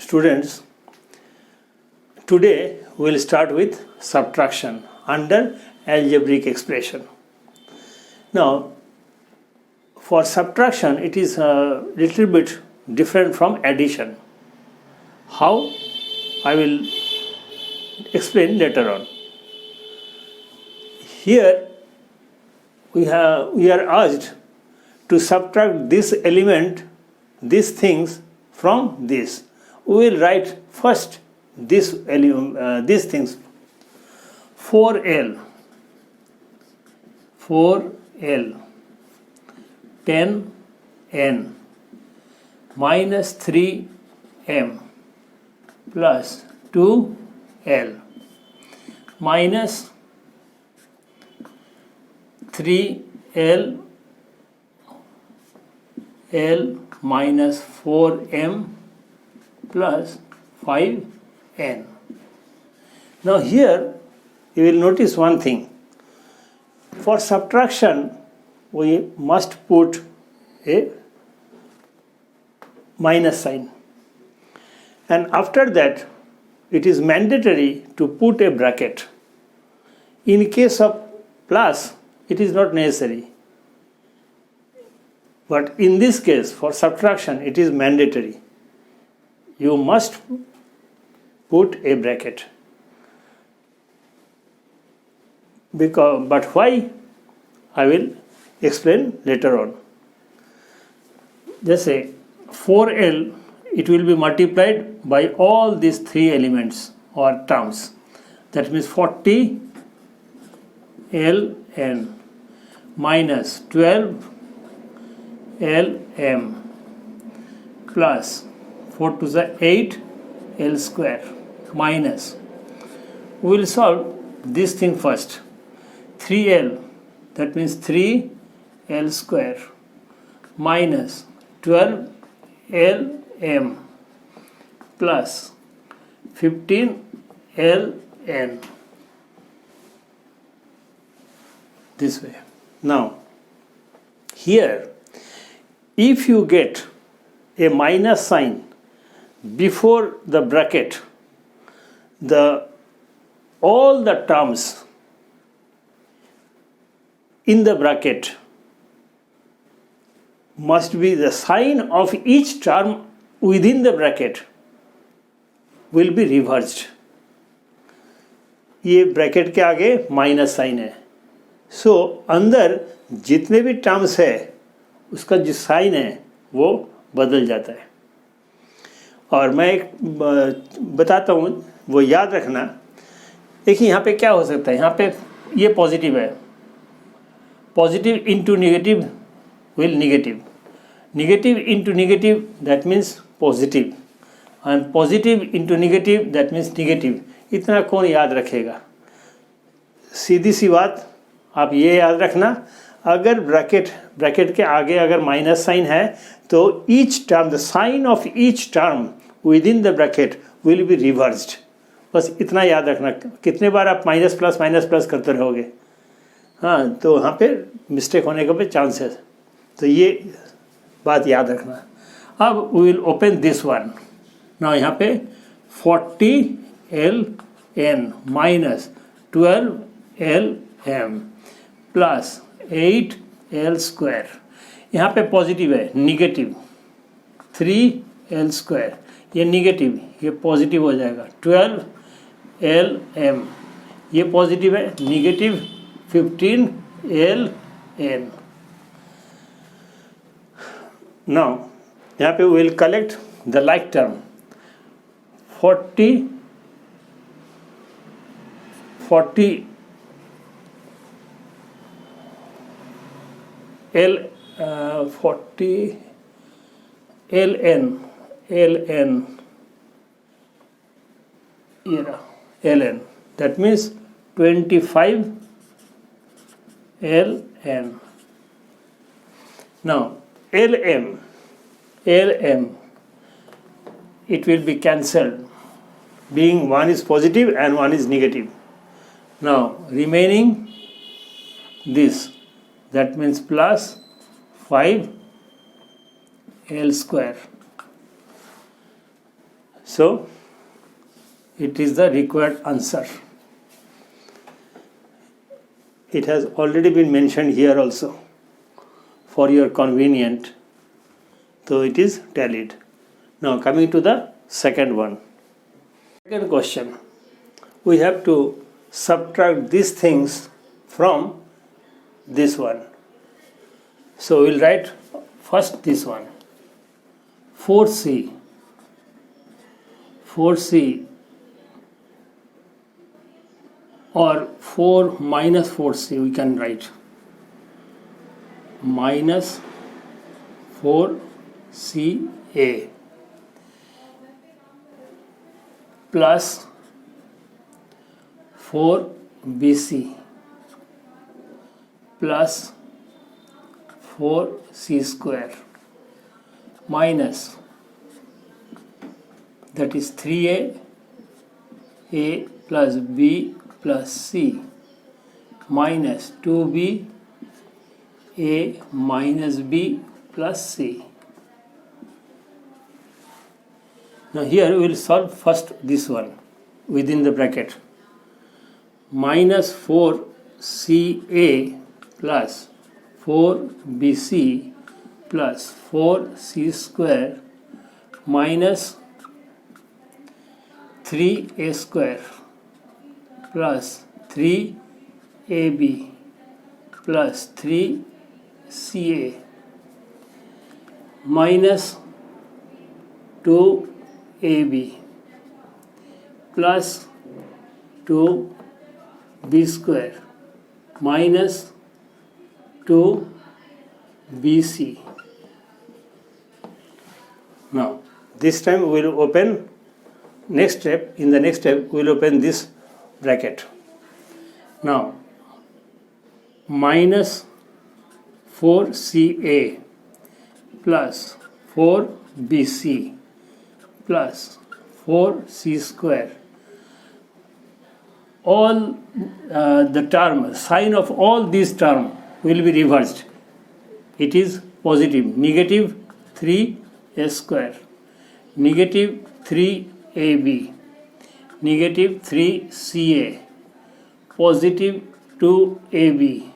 Students, today we will start with subtraction under algebraic expression. Now, for subtraction, it is a little bit different from addition. How? I will explain later on. Here, we are asked to subtract this element, these things from this. We will write first these things. 4L, 10n minus 3m plus 2l minus 3l minus 4m plus 5n. Now here you will notice one thing. For subtraction we must put a minus sign, and after that it is mandatory to put a bracket. In case of plus it is not necessary, but in this case for subtraction it is mandatory. You must put a bracket. But why? I will explain later on. Just say 4L, it will be multiplied by all these three elements or terms. That means 40 Ln minus 12 Lm plus 4 to the 8 L square minus. We will solve this thing first. 3L, that means 3 L square minus 12 Lm plus 15 Ln. This way. Now, here, if you get a minus sign before the bracket, all the terms in the bracket must be the sign of each term within the bracket will be reversed. ये bracket के आगे minus sine है, सो अंदर जितने भी terms है उसका जो साइन है वो बदल जाता है. और मैं एक बताता हूँ, वो याद रखना. देखिए यहाँ पे क्या हो सकता है. यहाँ पे ये पॉजिटिव है, positive into negative will negative, negative into negative that means positive, and positive into negative that means negative. इतना कौन याद रखेगा. सीधी सी बात, आप ये याद रखना, अगर ब्रैकेट के आगे अगर माइनस साइन है तो each term, the sign of each term within the bracket will be reversed. बस इतना याद रखना. कितने बार आप माइनस प्लस करते रहोगे, हाँ, तो वहाँ पे मिस्टेक होने का भी चांस है. तो ये बात याद रखना. अब we will open this one. Now यहाँ पे 40 Ln minus 12 Lm plus 8 L square. यहाँ पे पॉजिटिव है, निगेटिव 3 L स्क्वायर, ये निगेटिव, ये पॉजिटिव हो जाएगा. 12 Lm, ये पॉजिटिव है, निगेटिव 15 Ln. नाउ यहाँ पे will collect the like term. 40 Ln that means 25 Ln. Now Lm it will be cancelled, being one is positive and one is negative. Now remaining this, that means plus 5 L square. So it is the required answer. It has already been mentioned here also for your convenient, so it is tallied. Now coming to the second one. Second question, we have to subtract these things from this one. So we'll write first this one, 4c or 4 minus 4c, we can write minus 4ca plus 4bc plus 4c square minus, that is 3a plus b plus c minus 2b a minus b plus c. Now here we will solve first this one within the bracket, minus 4ca plus 4bc plus 4c square minus 3a square plus 3ab plus 3ca minus 2ab plus 2b square minus 2bc. Now this time we will open next step. In the next step we will open this bracket. Now minus 4ca plus 4bc plus 4c square, all the term, sign of all these terms will be reversed. It is positive, negative 3a square, negative 3ab, negative 3ca, positive 2ab,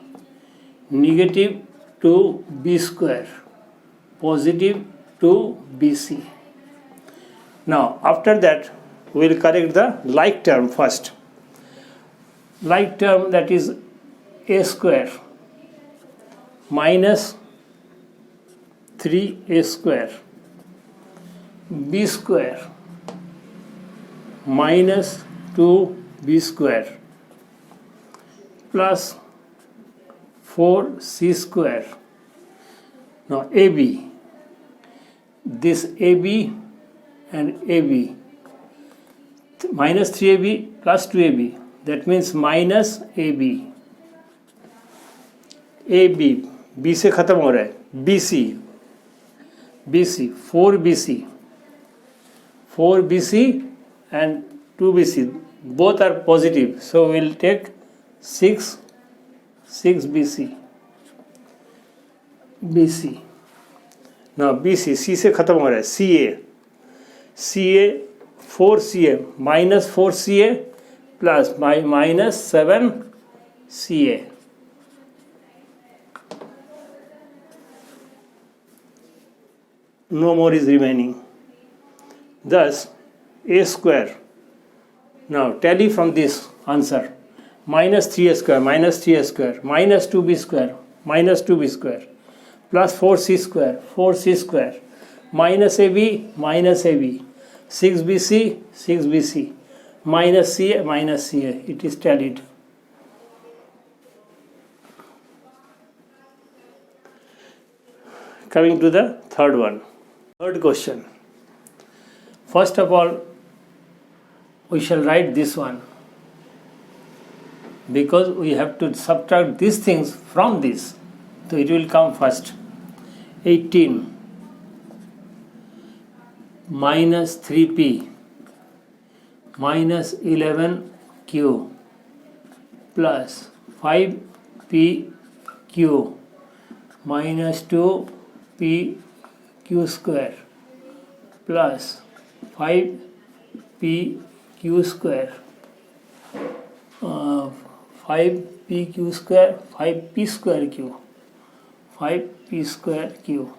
negative 2b square, positive 2bc. Now after that we will correct the like term first. Like term, that is a square minus 3a square, b square minus 2b square plus 4c square. Now AB, this AB and AB, minus 3AB plus 2AB, that means minus AB. AB, B से खत्म हो रहा है, BC, BC, 4BC, 4BC and 2BC, both are positive, so we will take 6BC, BC. Now BC, C से खत्म हो रहा है, CA, CA, 4CA, minus 4CA plus minus 7CA. No more is remaining. Thus, a square. Now tally from this answer. Minus 3a square, minus 3a square, minus 2b square, minus 2b square, plus 4c square, 4c square, minus ab, 6bc, 6bc, minus ca, minus ca. It is tallied. Coming to the third one. Third question. First of all, we shall write this one, because we have to subtract these things from this. So it will come first. 18 minus 3p minus 11q plus 5pq minus 2pq square plus 5 pq square, 5pq square, 5p square q, 5p square q.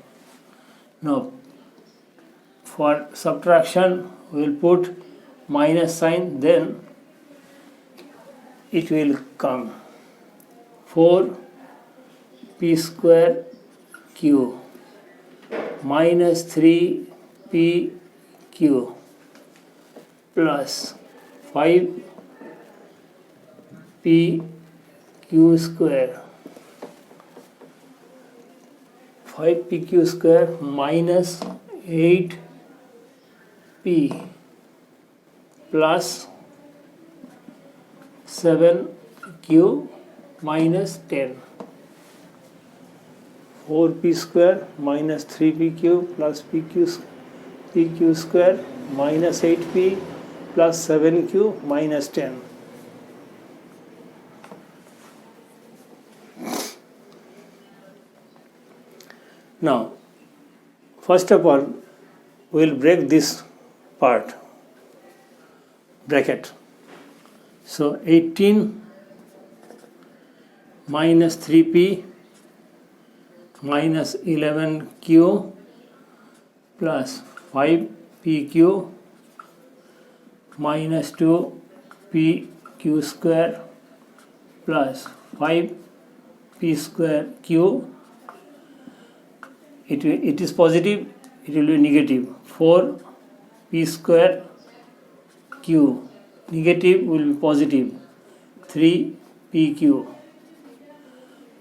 Now for subtraction we will put minus sign, then it will come 4p square q minus 3p q plus 5p q square, 5pq square minus 8p plus 7q minus 10. 4p square minus 3pq plus pq square minus 8p plus 7q minus 10. Now, first of all, we will break this part, bracket. So 18 minus 3p minus 11q plus 5pq minus 2pq square plus 5p square q. It is positive, it will be negative. 4p square q, negative will be positive. 3pq,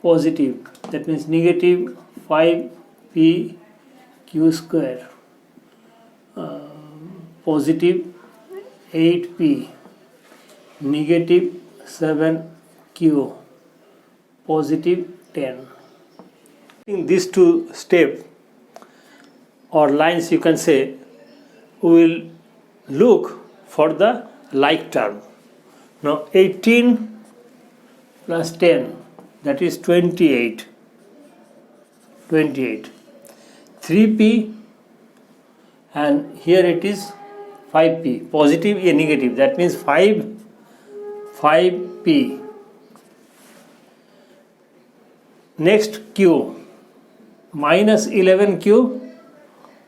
positive, that means negative 5pq square, positive 8p, negative 7q, positive 10. In these two steps or lines, you can say, we will look for the like term. Now 18 plus 10, that is 28. 3p, and here it is 5p, positive and negative, that means 5p. Next q, minus 11q,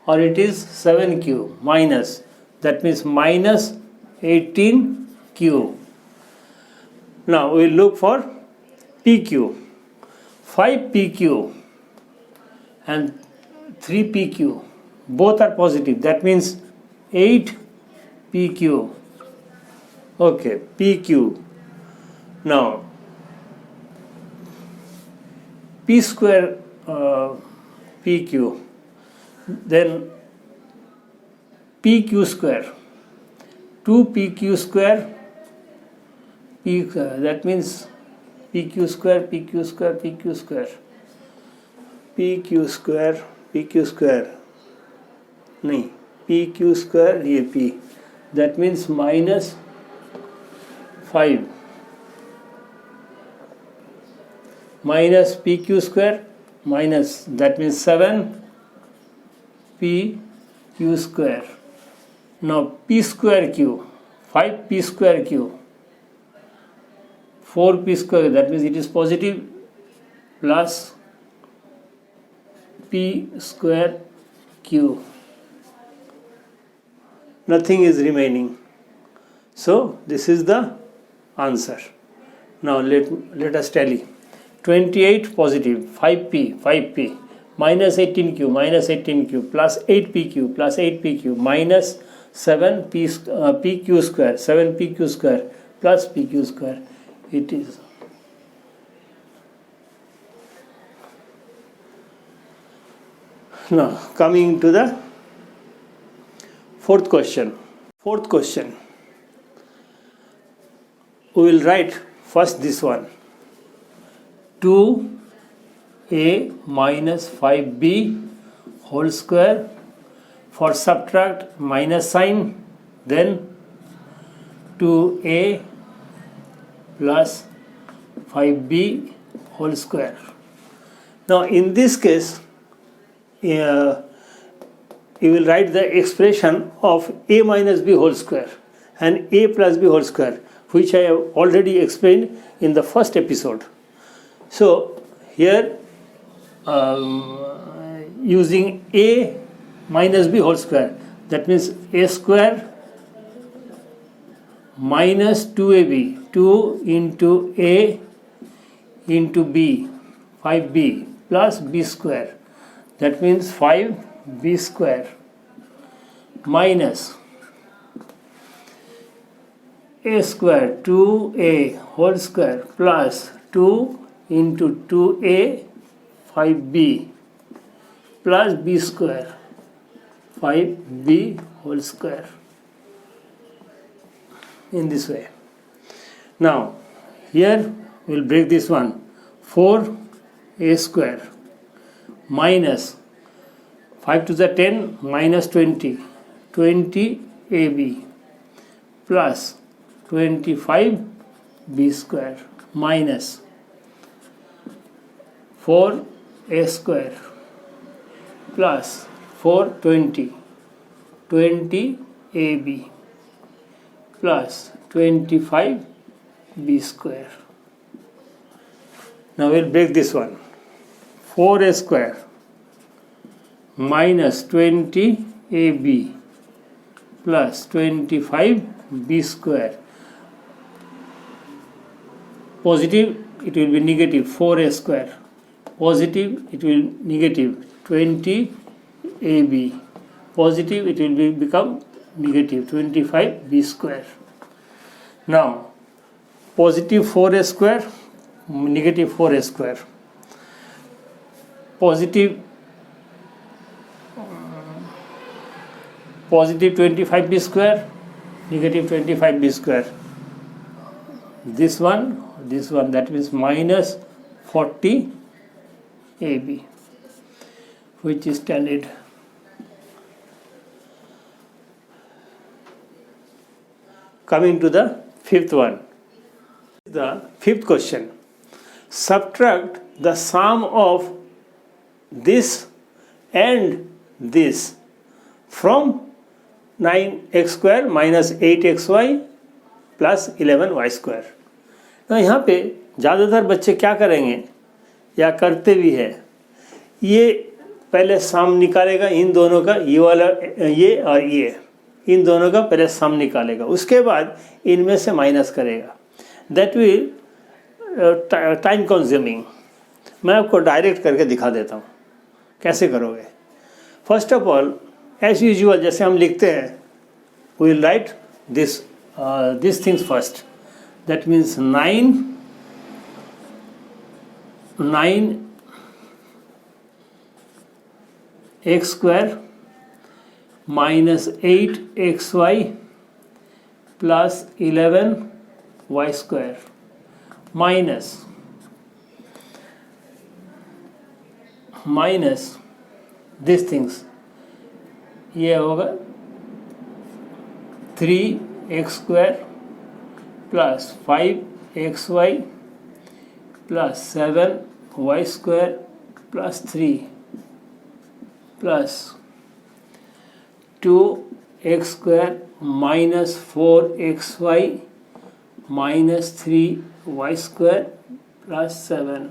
or it is 7q, minus, that means minus 18q. Now we will look for pq. 5pq and 3pq, both are positive, that means 8pq. Okay, pq. Now p square pq, then pq square, 2pq square p, that means pq square, pq square, pq square, pq square, pq square, नहीं, pq square, ये p, that means minus 5, minus pq square, minus, that means 7pq square. Now p square q, 5p square q, 4p square, that means it is positive, plus p square q. Nothing is remaining. So this is the answer. Now let us tally. 28 positive, 5p, minus 18q, plus 8pq, plus 8pq, minus 7pq square, 7pq square, plus pq square. It is. Now coming to the fourth question. We will write first this one. 2a minus 5b whole square. For subtract, minus sign, then 2a plus 5b whole square. Now in this case, you will write the expression of a minus b whole square. and a plus b whole square, which I have already explained in the first episode. So here using a minus b whole square, that means a square minus 2ab, 2 into a into b, 5b plus b square, that means 5b square minus a square 2a whole square plus 2 into 2a 5b plus b square 5b whole square, in this way. Now here we will break this one, 4a square minus 5 to the 10 minus 20, 20ab plus 25b square minus 4a square plus 420, 20ab plus 25b square. Now we'll break this one, 4a square minus 20ab plus 25b square. Positive, it will be negative 4a square. Positive, it will be negative 20ab. Positive, it will become negative 25b square. Now positive 4a square, negative 4a square, positive 25b square, negative 25b square, this one, that means minus 40ab, which is standard. Coming to the fifth one, the fifth question. Subtract the sum of this and this from 9x square minus 8xy plus 11y square. तो यहाँ पे ज़्यादातर बच्चे क्या करेंगे या करते भी है, ये पहले सम निकालेगा इन दोनों का, ये वाला ये और ये, इन दोनों का पहले सम निकालेगा, उसके बाद इनमें से माइनस करेगा. That will time consuming. मैं आपको डायरेक्ट करके दिखा देता हूँ कैसे करोगे. First of all as usual जैसे हम लिखते हैं, we will write this things first. That means 9x square minus 8xy plus 11y square minus these things. ये होगा 3x square plus 5xy plus 7y square plus 3 plus 2x square minus 4xy minus 3y square plus 7.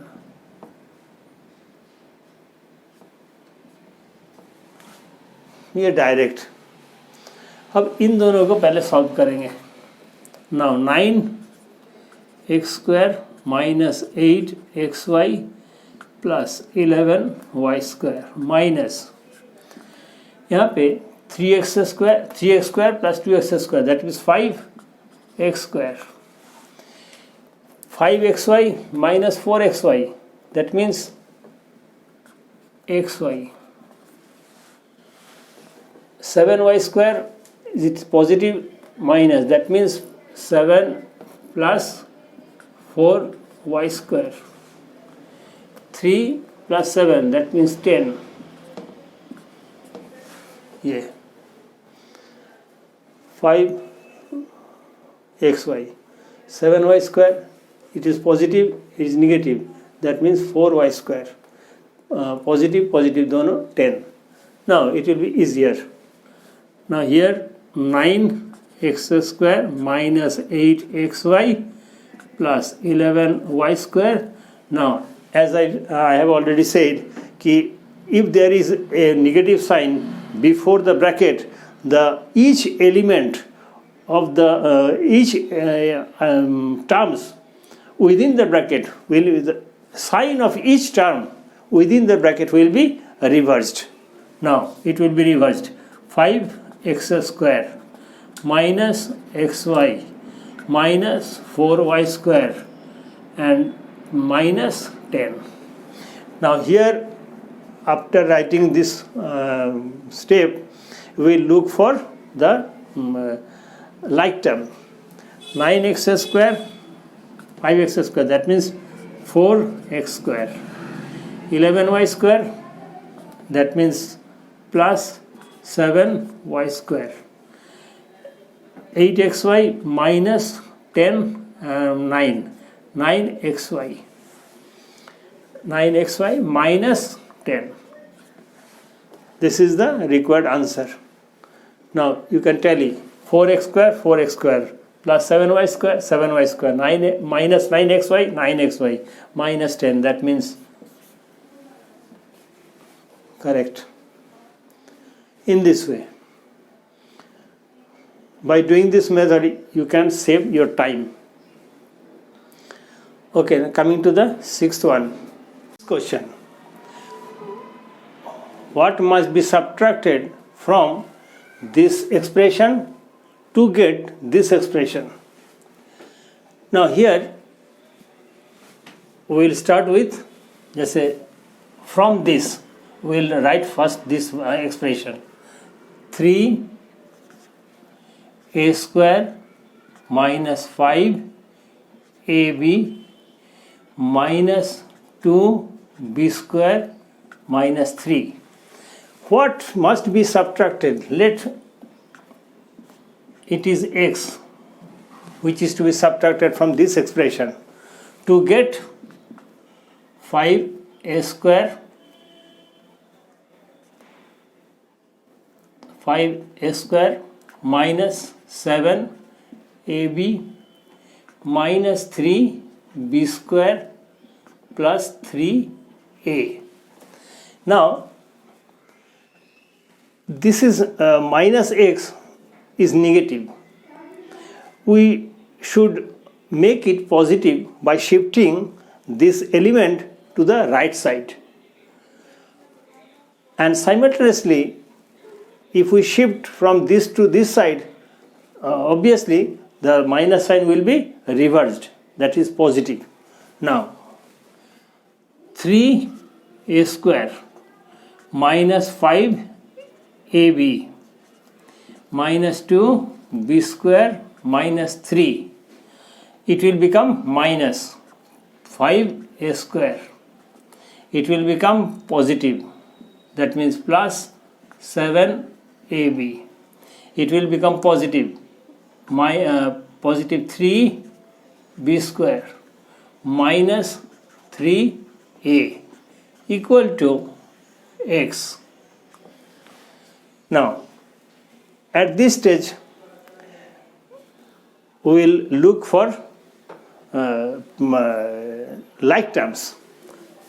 ये direct. अब इन दोनों को पहले solve करेंगे. Now 9x square minus 8xy plus 11y square minus यहाँ पे 3x square plus 2x square, that means 5x square, 5xy minus 4xy, that means xy, 7y square is it positive minus, that means 7 plus 4y square, 3 plus 7, that means 10. ये 5xy, 7y square, it is positive, it is negative, that means 4y square, positive दोनों 10. Now it will be easier. Now here 9 x square minus 8xy plus 11y square. Now, as I have already said, if there is a negative sign before the bracket, each element of the each terms within the bracket the sign of each term within the bracket will be reversed. Now it will be reversed. 5x square minus xy minus 4y square and minus 10. Now here, after writing this step, we will look for the like term. 9x square, 5x square, that means 4x square. 11y square, that means plus 7y square. 8xy minus 10, 9. 9xy. 9xy minus 10. This is the required answer. Now you can tally 4x square plus 7y square 9 minus 9xy minus 10. That means correct. In this way, by doing this method, you can save your time. Okay, now coming to the sixth one. Question: what must be subtracted from this expression to get this expression? Now here we will start with, just say, from this we will write first this expression: 3a square minus 5ab minus 2b square minus 3. What must be subtracted? Let it is x which is to be subtracted from this expression to get 5a square minus 7ab minus 3b square plus 3a. Now this is minus x is negative. We should make it positive by shifting this element to the right side, and simultaneously if we shift from this to this side, obviously the minus sign will be reversed, that is positive. Now 3a square minus 5ab minus 2b square minus 3, it will become minus 5a square. It will become positive, that means plus 7ab. It will become positive, positive 3b square minus 3a equal to x. Now at this stage we will look for like terms.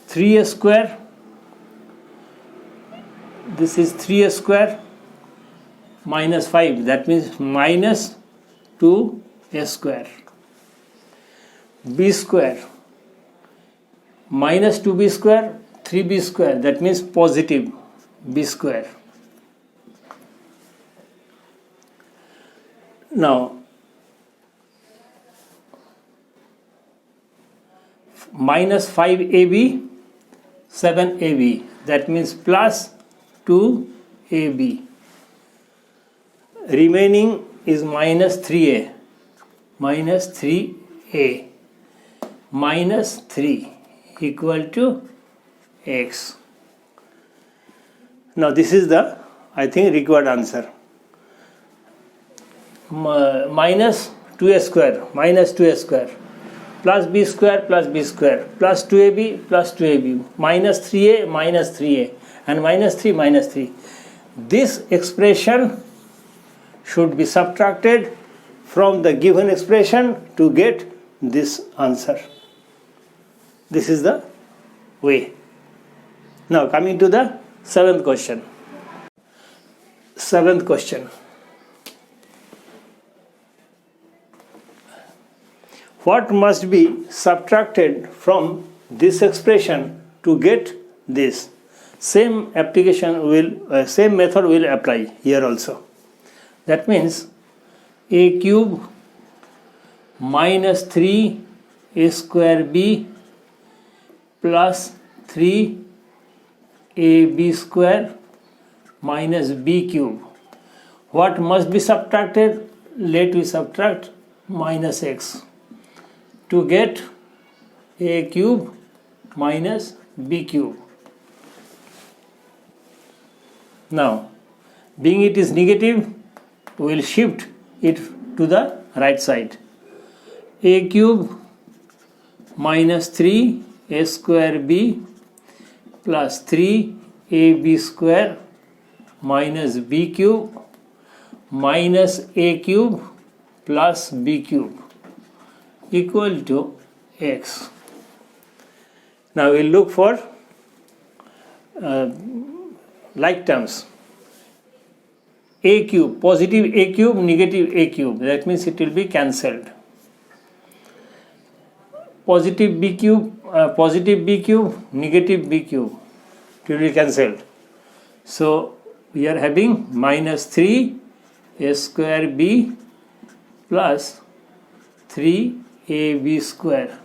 3a square, this is 3a square minus 5, that means minus 2a square. B square minus 2b square, 3b square, that means positive b square. Now minus 5ab, 7ab, that means plus 2ab. Remaining is minus 3a, minus 3a, minus 3 equal to x. Now this is the, I think, required answer. Minus 2a square plus b square plus 2ab minus 3a and minus 3. This expression should be subtracted from the given expression to get this answer. This is the way. Now coming to the seventh question. Seventh question. What must be subtracted from this expression to get this? Same method will apply here also. That means a cube minus 3 a square b plus 3 ab square minus b cube. What must be subtracted? Let we subtract minus x to get a cube minus b cube. Now, being it is negative, we will shift it to the right side. A cube minus 3 a square b plus 3 ab square minus b cube minus a cube plus b cube equal to x. Now we will look for like terms. A cube, positive a cube, negative a cube. That means it will be cancelled. Positive b cube, negative b cube. It will be cancelled. So we are having minus 3 a square b plus 3 ab square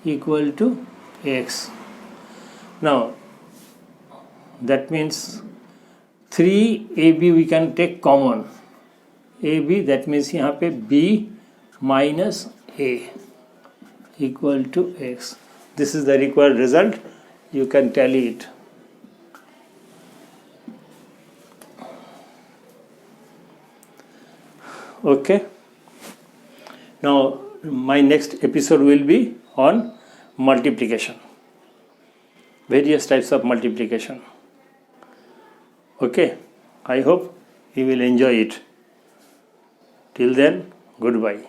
equal to x. Now that means 3ab we can take common. ab, that means यहाँ पे b minus a equal to x. This is the required result. You can tally it. Okay. Now my next episode will be on multiplication. Various types of multiplication. Okay. I hope you will enjoy it. Till then, goodbye.